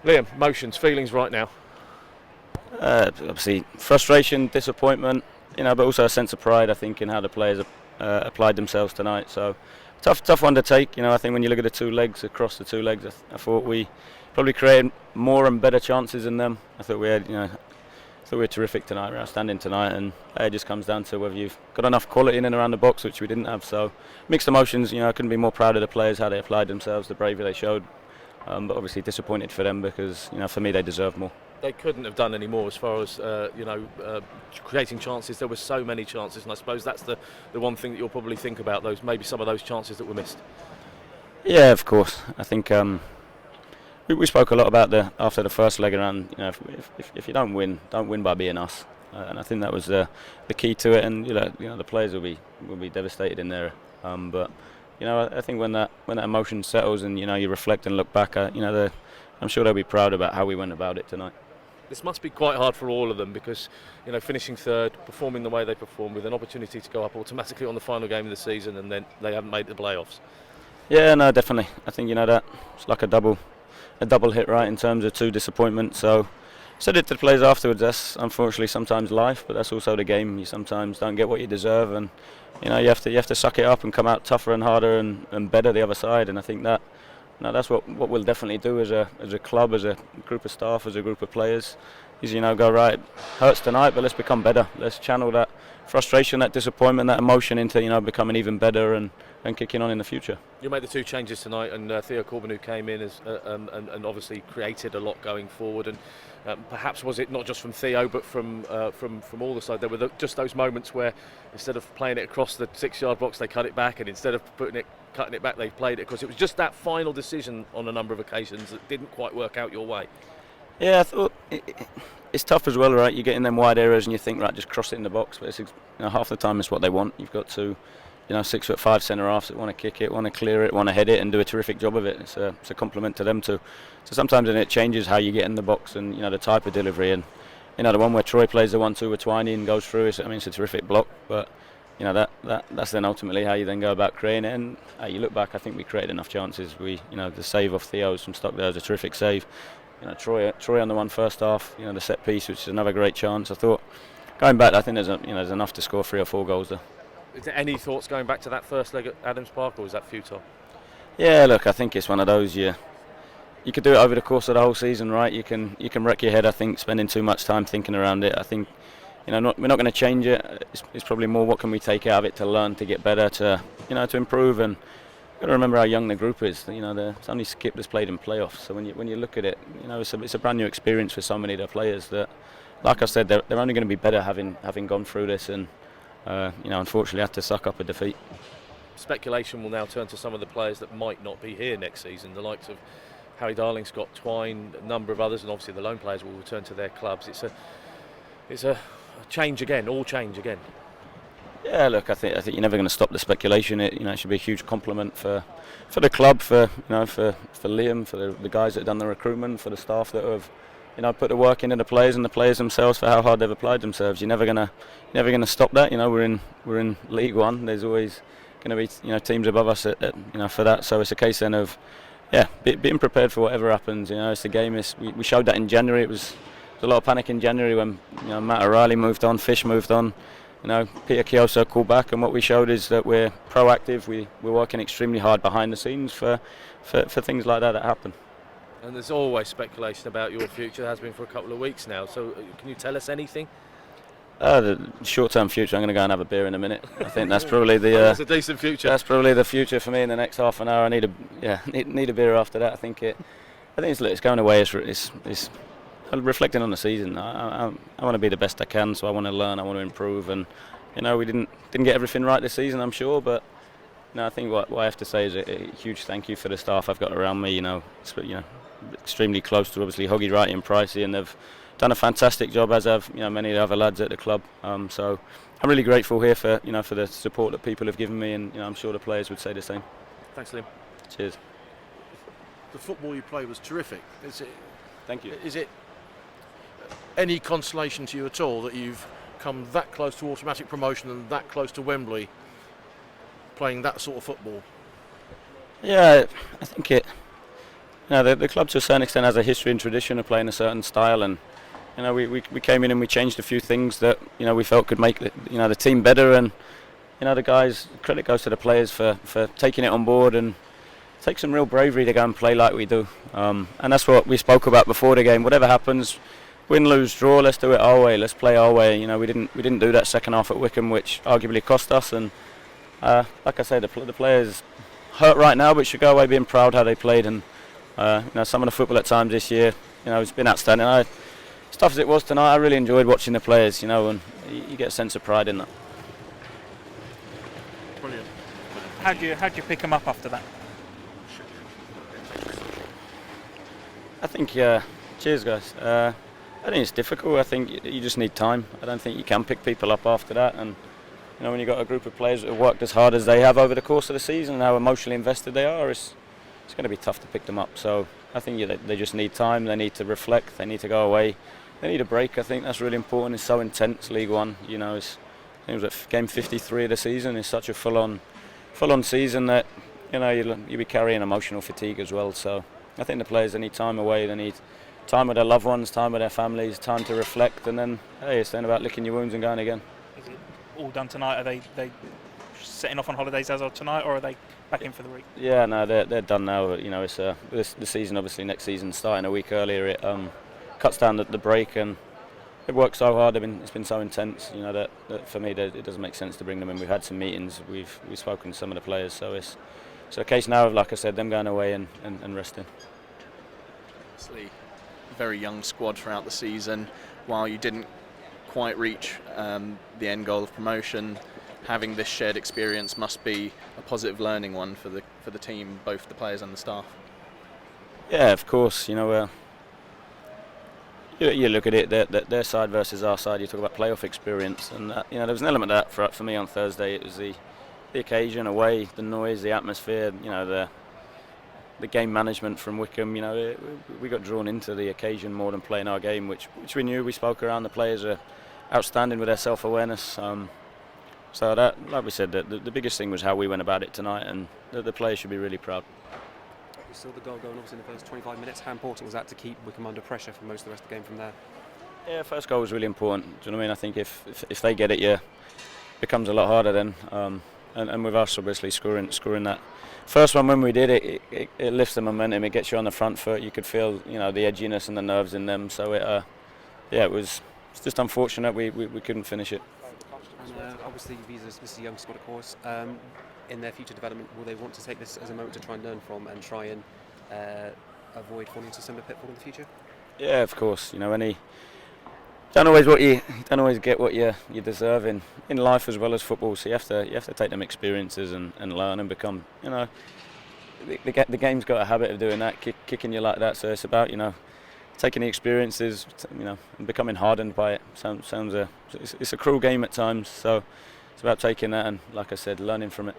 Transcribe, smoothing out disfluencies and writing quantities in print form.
Liam, emotions, feelings right now. Obviously, frustration, disappointment, but also a sense of pride. I think in how the players applied themselves tonight. So tough one to take. I think when you look at the two legs, across the two legs, I thought we probably created more and better chances than them. I thought we had, I thought we were terrific tonight. We were outstanding tonight, and it just comes down to whether you've got enough quality in and around the box, which we didn't have. So mixed emotions. I couldn't be more proud of the players, how they applied themselves, the bravery they showed. But obviously disappointed for them because for me they deserve more. They couldn't have done any more as far as creating chances. There were so many chances, and I suppose that's the one thing that you'll probably think about, those maybe some of those chances that were missed. Yeah, of course. I think we spoke a lot about after the first leg around. If you don't win by being us, and I think that was the key to it. And the players will be devastated in there. But I think when that emotion settles and you reflect and look back, I'm sure they'll be proud about how we went about it tonight. This must be quite hard for all of them because finishing third, performing the way they performed, with an opportunity to go up automatically on the final game of the season, and then they haven't made the playoffs. Yeah, no, definitely. I think that it's like a double hit, right, in terms of two disappointments. So said it to the players afterwards. That's unfortunately sometimes life, but that's also the game. You sometimes don't get what you deserve, and you have to suck it up and come out tougher and harder and better the other side. And I think that. No, that's what we'll definitely do as a club, as a group of staff, as a group of players. Is go right. Hurts tonight, but let's become better. Let's channel that frustration, that disappointment, that emotion into becoming even better and kicking on in the future. You made the two changes tonight, and Theo Corbin, who came in and obviously created a lot going forward. And perhaps was it not just from Theo, but from all the side? There were just those moments where instead of playing it across the 6-yard box, they cut it back, and instead of cutting it back, they played it because it was just that final decision on a number of occasions that didn't quite work out your way. Yeah, I thought it's tough as well, right? You get in them wide areas and you think, right, just cross it in the box, but it's half the time it's what they want. You've got two 6'5" centre halves that want to kick it, want to clear it, want to head it, and do a terrific job of it. It's a compliment to them too. So sometimes then it changes how you get in the box and the type of delivery. And the one where Troy plays the 1-2 with Twiney and goes through. It's a terrific block, but that's then ultimately how you then go about creating it. And you look back, I think we created enough chances. The save off Theo's from Stockdale is a terrific save. Troy on the one first half. The set piece, which is another great chance. I thought going back, I think there's enough to score 3 or 4 goals there. Is there any thoughts going back to that first leg at Adams Park, or is that futile? Yeah, look, I think it's one of those. You could do it over the course of the whole season, right? You can wreck your head. I think spending too much time thinking around it. I think we're not going to change it. It's probably more what can we take out of it to learn, to get better, to improve. And you've got to remember how young the group is. It's only Skip that's played in playoffs. So when you look at it, it's a brand new experience for so many of the players that, like I said, they're only going to be better having gone through this and. Unfortunately had to suck up a defeat. Speculation will now turn to some of the players that might not be here next season, the likes of Harry Darling, Scott Twine, a number of others, and obviously the loan players will return to their clubs. It's a change again, all change again. Yeah, look, I think you're never going to stop the speculation. It should be a huge compliment for the club, for Liam, for the guys that have done the recruitment, for the staff that have put the work into the players and the players themselves for how hard they've applied themselves. You're never gonna stop that. We're in League One. There's always going to be teams above us for that. So it's a case then of being prepared for whatever happens. It's the game. We showed that in January. It was a lot of panic in January when Matt O'Reilly moved on, Fish moved on. Peter Kioso called back, and what we showed is that we're proactive. We're working extremely hard behind the scenes for things like that happen. And there's always speculation about your future. There has been for a couple of weeks now. So can you tell us anything? The short-term future. I'm going to go and have a beer in a minute. I think that's probably that's a decent future. That's probably the future for me in the next half an hour. I need a beer after that. I think it's going away. It's reflecting on the season. I want to be the best I can, so I want to learn. I want to improve. And we didn't get everything right this season, I'm sure, but. No, I think what I have to say is a huge thank you for the staff I've got around me. Extremely close to obviously Hoggy, Wrighty and Pricey, and they've done a fantastic job, as have many of the other lads at the club. So I'm really grateful here for for the support that people have given me, and I'm sure the players would say the same. Thanks, Liam. Cheers. The football you played was terrific. Thank you. Is it any consolation to you at all that you've come that close to automatic promotion and that close to Wembley, playing that sort of football? Yeah, I think you know, the club to a certain extent has a history and tradition of playing a certain style, and you know, we came in and we changed a few things that, you know, we felt could make the team better, and you know, the guys, credit goes to the players for taking it on board, and it takes some real bravery to go and play like we do, and that's what we spoke about before the game. Whatever happens, win, lose, draw, let's do it our way, let's play our way. You know, we didn't do that second half at Wycombe, which arguably cost us, and like I say, the players hurt right now, but should go away being proud how they played, and you know, some of the football at times this year, you know, it's been outstanding. As tough as it was tonight, I really enjoyed watching the players, you know, and you get a sense of pride in that. Brilliant. How'd you pick them up after that? I think, cheers guys. I think it's difficult. I think you just need time. I don't think you can pick people up after that, and you know, when you've got a group of players that have worked as hard as they have over the course of the season and how emotionally invested they are, it's going to be tough to pick them up. So I think they just need time, they need to reflect, they need to go away, they need a break. I think that's really important. It's so intense, League One. You know, it was at game 53 of the season. It's such a full-on season that, you know, you'll be carrying emotional fatigue as well. So I think the players, they need time away, they need time with their loved ones, time with their families, time to reflect, and then, hey, it's then about licking your wounds and going again. Is it all done tonight? Are they setting off on holidays as of tonight, or are they back in for the week? Yeah, no, they're done now. You know, it's the season, obviously next season starting a week earlier. It cuts down the break, and it worked so hard. It's been so intense. You know, that for me, it doesn't make sense to bring them in. We've had some meetings. We've spoken to some of the players, so it's a case now of, like I said, them going away and resting. Obviously, very young squad throughout the season. While you didn't quite reach the end goal of promotion, having this shared experience must be a positive learning one for the team, both the players and the staff. Yeah, of course. You know, you look at it, their side versus our side. You talk about playoff experience, and you know, there was an element of that for me on Thursday. It was the occasion, away, the noise, the atmosphere. You know, the game management from Wycombe. You know, we got drawn into the occasion more than playing our game, which we knew. We spoke around. The players are outstanding with their self-awareness. So that, like we said, the biggest thing was how we went about it tonight, and the players should be really proud. You saw the goal going obviously in the first 25 minutes. How important was that to keep Wycombe under pressure for most of the rest of the game from there? Yeah, first goal was really important. Do you know what I mean? I think if they get it, yeah, it becomes a lot harder then. And with us, obviously, scoring that first one when we did it, it lifts the momentum. It gets you on the front foot. You could feel, you know, the edginess and the nerves in them. So it's just unfortunate we couldn't finish it. And obviously, this is a young squad, of course. In their future development, will they want to take this as a moment to try and learn from and try and avoid falling into a similar pitfall in the future? Yeah, of course. You know, don't always get what you deserve in life as well as football. So you have to take them experiences and learn and become. You know, the game's got a habit of doing that, kicking you like that. So it's about, you know, taking the experiences, you know, and becoming hardened by it. It's a cruel game at times. So it's about taking that and, like I said, learning from it.